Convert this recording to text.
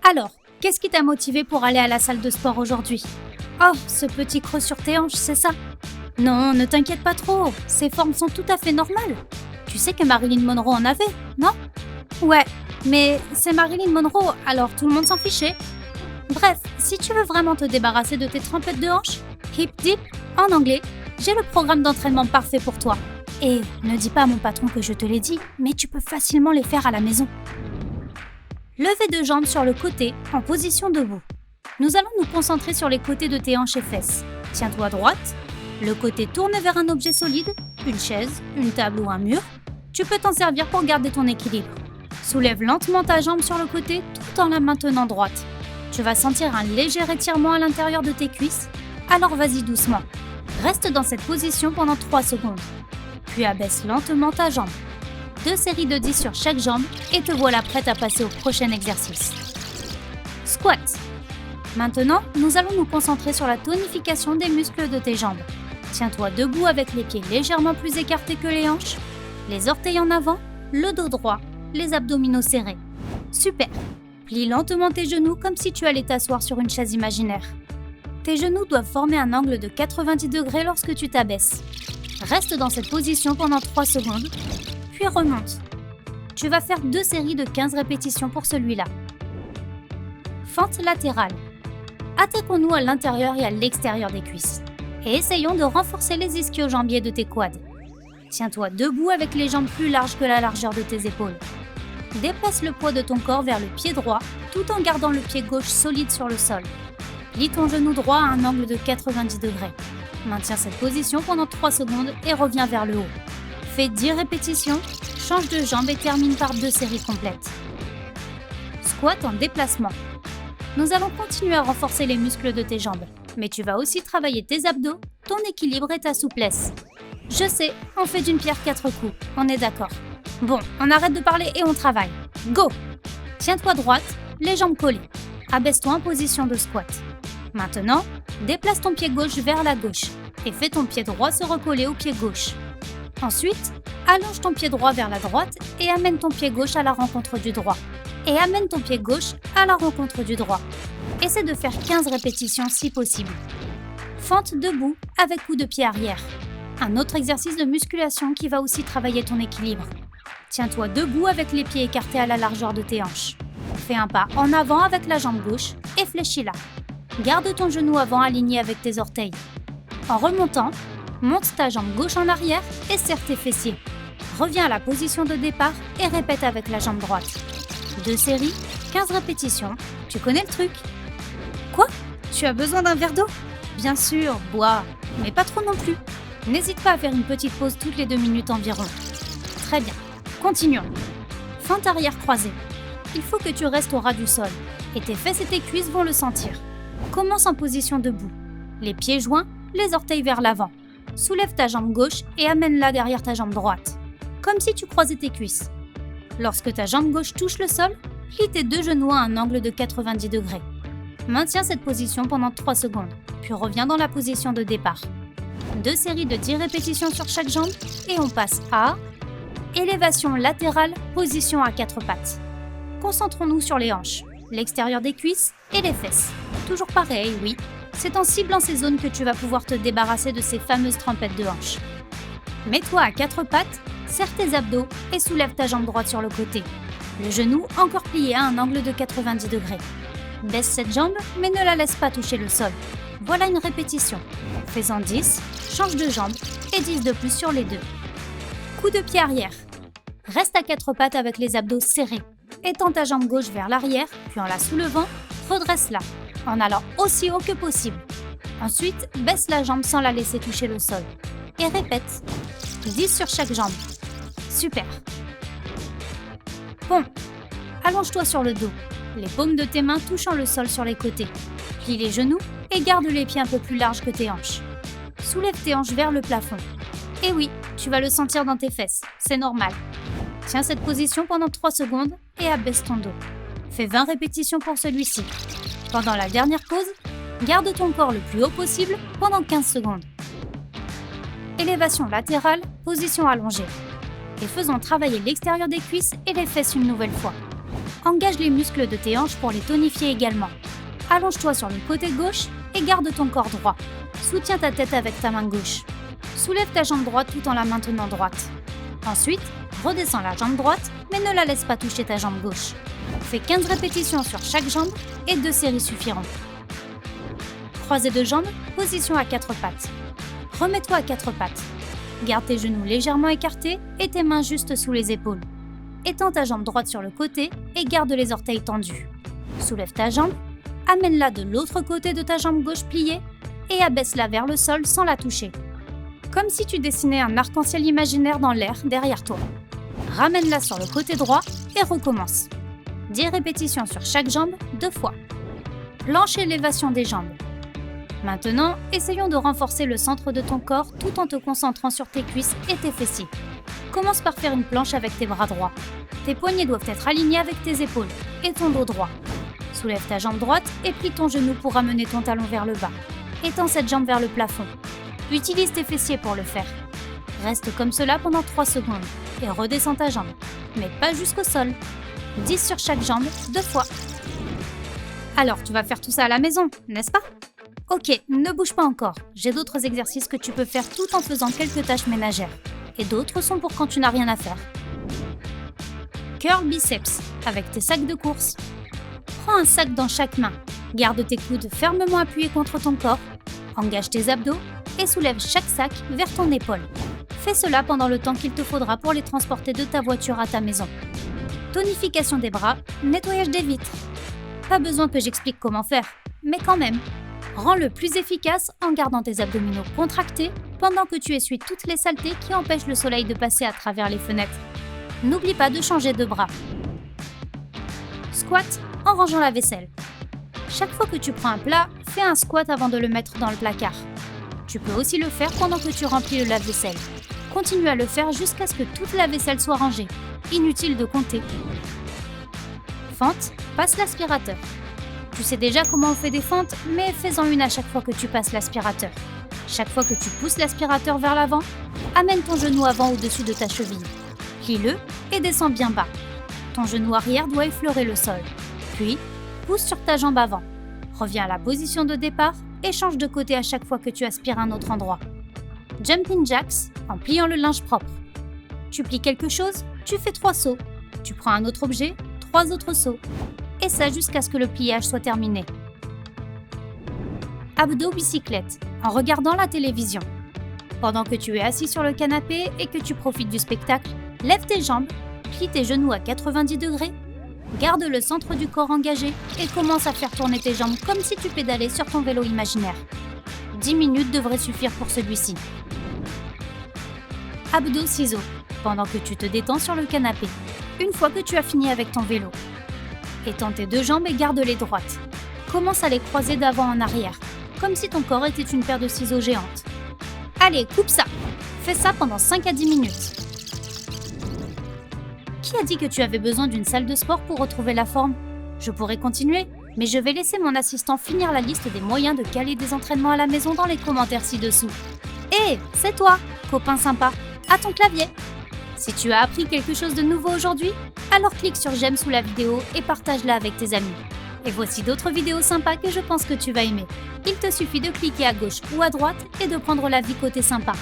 Alors, qu'est-ce qui t'a motivé pour aller à la salle de sport aujourd'hui? Oh, ce petit creux sur tes hanches, c'est ça? Non, ne t'inquiète pas trop, ces formes sont tout à fait normales. Tu sais que Marilyn Monroe en avait, non? Ouais, mais c'est Marilyn Monroe, alors tout le monde s'en fichait. Bref, si tu veux vraiment te débarrasser de tes trempettes de hanches, Hip Dip, en anglais, j'ai le programme d'entraînement parfait pour toi. Et ne dis pas à mon patron que je te l'ai dit, mais tu peux facilement les faire à la maison. Levée de jambes sur le côté, en position debout. Nous allons nous concentrer sur les côtés de tes hanches et fesses. Tiens-toi droite. Le côté tourne vers un objet solide, une chaise, une table ou un mur. Tu peux t'en servir pour garder ton équilibre. Soulève lentement ta jambe sur le côté tout en la maintenant droite. Tu vas sentir un léger étirement à l'intérieur de tes cuisses, alors vas-y doucement. Reste dans cette position pendant 3 secondes. Puis abaisse lentement ta jambe. 2 séries de 10 sur chaque jambe et te voilà prête à passer au prochain exercice. Squat. Maintenant, nous allons nous concentrer sur la tonification des muscles de tes jambes. Tiens-toi debout avec les pieds légèrement plus écartés que les hanches, les orteils en avant, le dos droit, les abdominaux serrés. Super! Plie lentement tes genoux comme si tu allais t'asseoir sur une chaise imaginaire. Tes genoux doivent former un angle de 90 degrés lorsque tu t'abaisses. Reste dans cette position pendant 3 secondes, puis remonte. Tu vas faire 2 séries de 15 répétitions pour celui-là. Fente latérale. Attaquons-nous à l'intérieur et à l'extérieur des cuisses. Et essayons de renforcer les ischio-jambiers de tes quads. Tiens-toi debout avec les jambes plus larges que la largeur de tes épaules. Déplace le poids de ton corps vers le pied droit tout en gardant le pied gauche solide sur le sol. Plie ton genou droit à un angle de 90 degrés. Maintiens cette position pendant 3 secondes et reviens vers le haut. Fais 10 répétitions, change de jambe et termine par 2 séries complètes. Squat en déplacement. Nous allons continuer à renforcer les muscles de tes jambes, mais tu vas aussi travailler tes abdos, ton équilibre et ta souplesse. Je sais, on fait d'une pierre 4 coups, on est d'accord. Bon, on arrête de parler et on travaille. Go! Tiens-toi droite, les jambes collées. Abaisse-toi en position de squat. Maintenant, déplace ton pied gauche vers la gauche et fais ton pied droit se recoller au pied gauche. Ensuite, allonge ton pied droit vers la droite et amène ton pied gauche à la rencontre du droit. Et amène ton pied gauche à la rencontre du droit. Essaie de faire 15 répétitions si possible. Fente debout avec coup de pied arrière. Un autre exercice de musculation qui va aussi travailler ton équilibre. Tiens-toi debout avec les pieds écartés à la largeur de tes hanches. Fais un pas en avant avec la jambe gauche et fléchis-la. Garde ton genou avant aligné avec tes orteils. En remontant, monte ta jambe gauche en arrière et serre tes fessiers. Reviens à la position de départ et répète avec la jambe droite. 2 séries, 15 répétitions. Tu connais le truc? Quoi? Tu as besoin d'un verre d'eau? Bien sûr, bois, mais pas trop non plus. N'hésite pas à faire une petite pause toutes les 2 minutes environ. Très bien, continuons. Fente arrière croisée. Il faut que tu restes au ras du sol et tes fesses et tes cuisses vont le sentir. Commence en position debout. Les pieds joints, les orteils vers l'avant. Soulève ta jambe gauche et amène-la derrière ta jambe droite, comme si tu croisais tes cuisses. Lorsque ta jambe gauche touche le sol, plie tes 2 genoux à un angle de 90 degrés. Maintiens cette position pendant 3 secondes, puis reviens dans la position de départ. 2 séries de 10 répétitions sur chaque jambe et on passe à élévation latérale, position à 4 pattes. Concentrons-nous sur les hanches, l'extérieur des cuisses et les fesses. Toujours pareil, oui. C'est en ciblant ces zones que tu vas pouvoir te débarrasser de ces fameuses trempettes de hanches. Mets-toi à 4 pattes, serre tes abdos et soulève ta jambe droite sur le côté. Le genou encore plié à un angle de 90 degrés. Baisse cette jambe, mais ne la laisse pas toucher le sol. Voilà une répétition. Fais-en 10, change de jambe et 10 de plus sur les 2. Coup de pied arrière. Reste à 4 pattes avec les abdos serrés. Étends ta jambe gauche vers l'arrière, puis en la soulevant, redresse-la, en allant aussi haut que possible. Ensuite, baisse la jambe sans la laisser toucher le sol. Et répète. 10 sur chaque jambe. Super. Bon, allonge-toi sur le dos, les paumes de tes mains touchant le sol sur les côtés. Plie les genoux et garde les pieds un peu plus larges que tes hanches. Soulève tes hanches vers le plafond. Et oui, tu vas le sentir dans tes fesses, c'est normal. Tiens cette position pendant 3 secondes et abaisse ton dos. Fais 20 répétitions pour celui-ci. Pendant la dernière pause, garde ton corps le plus haut possible pendant 15 secondes. Élévation latérale, position allongée. Et faisons travailler l'extérieur des cuisses et les fesses une nouvelle fois. Engage les muscles de tes hanches pour les tonifier également. Allonge-toi sur le côté gauche et garde ton corps droit. Soutiens ta tête avec ta main gauche. Soulève ta jambe droite tout en la maintenant droite. Ensuite, redescends la jambe droite, mais ne la laisse pas toucher ta jambe gauche. Fais 15 répétitions sur chaque jambe et 2 séries suffiront. Croisé de jambes, position à 4 pattes. Remets-toi à 4 pattes. Garde tes genoux légèrement écartés et tes mains juste sous les épaules. Étends ta jambe droite sur le côté et garde les orteils tendus. Soulève ta jambe, amène-la de l'autre côté de ta jambe gauche pliée et abaisse-la vers le sol sans la toucher. Comme si tu dessinais un arc-en-ciel imaginaire dans l'air derrière toi. Ramène-la sur le côté droit et recommence. 10 répétitions sur chaque jambe, 2 fois. Planche élévation des jambes. Maintenant, essayons de renforcer le centre de ton corps tout en te concentrant sur tes cuisses et tes fessiers. Commence par faire une planche avec tes bras droits. Tes poignets doivent être alignés avec tes épaules et ton dos droit. Soulève ta jambe droite et plie ton genou pour ramener ton talon vers le bas. Étends cette jambe vers le plafond. Utilise tes fessiers pour le faire. Reste comme cela pendant 3 secondes et redescends ta jambe, mais pas jusqu'au sol. 10 sur chaque jambe, 2 fois. Alors, tu vas faire tout ça à la maison, n'est-ce pas? Ok, ne bouge pas encore. J'ai d'autres exercices que tu peux faire tout en faisant quelques tâches ménagères. Et d'autres sont pour quand tu n'as rien à faire. Curl biceps avec tes sacs de course. Prends un sac dans chaque main. Garde tes coudes fermement appuyés contre ton corps. Engage tes abdos et soulève chaque sac vers ton épaule. Fais cela pendant le temps qu'il te faudra pour les transporter de ta voiture à ta maison. Tonification des bras, nettoyage des vitres. Pas besoin que j'explique comment faire, mais quand même. Rends-le plus efficace en gardant tes abdominaux contractés pendant que tu essuies toutes les saletés qui empêchent le soleil de passer à travers les fenêtres. N'oublie pas de changer de bras. Squat en rangeant la vaisselle. Chaque fois que tu prends un plat, fais un squat avant de le mettre dans le placard. Tu peux aussi le faire pendant que tu remplis le lave-vaisselle. Continue à le faire jusqu'à ce que toute la vaisselle soit rangée. Inutile de compter. Fente, passe l'aspirateur. Tu sais déjà comment on fait des fentes, mais fais-en une à chaque fois que tu passes l'aspirateur. Chaque fois que tu pousses l'aspirateur vers l'avant, amène ton genou avant au-dessus de ta cheville. Plie-le et descends bien bas. Ton genou arrière doit effleurer le sol. Puis, pousse sur ta jambe avant. Reviens à la position de départ et change de côté à chaque fois que tu aspires à un autre endroit. Jumping jacks en pliant le linge propre. Tu plies quelque chose, tu fais 3 sauts. Tu prends un autre objet, 3 autres sauts. Et ça jusqu'à ce que le pliage soit terminé. Abdos bicyclette en regardant la télévision. Pendant que tu es assis sur le canapé et que tu profites du spectacle, lève tes jambes, plie tes genoux à 90 degrés, garde le centre du corps engagé et commence à faire tourner tes jambes comme si tu pédalais sur ton vélo imaginaire. 10 minutes devraient suffire pour celui-ci. Abdos ciseaux pendant que tu te détends sur le canapé, une fois que tu as fini avec ton vélo. Étends tes 2 jambes et garde-les droites. Commence à les croiser d'avant en arrière, comme si ton corps était une paire de ciseaux géantes. Allez, coupe ça! Fais ça pendant 5 à 10 minutes. Qui a dit que tu avais besoin d'une salle de sport pour retrouver la forme? Je pourrais continuer, mais je vais laisser mon assistant finir la liste des moyens de caler des entraînements à la maison dans les commentaires ci-dessous. Hé, c'est toi, copain sympa, à ton clavier! Si tu as appris quelque chose de nouveau aujourd'hui, alors clique sur j'aime sous la vidéo et partage-la avec tes amis. Et voici d'autres vidéos sympas que je pense que tu vas aimer. Il te suffit de cliquer à gauche ou à droite et de prendre la vie côté sympa.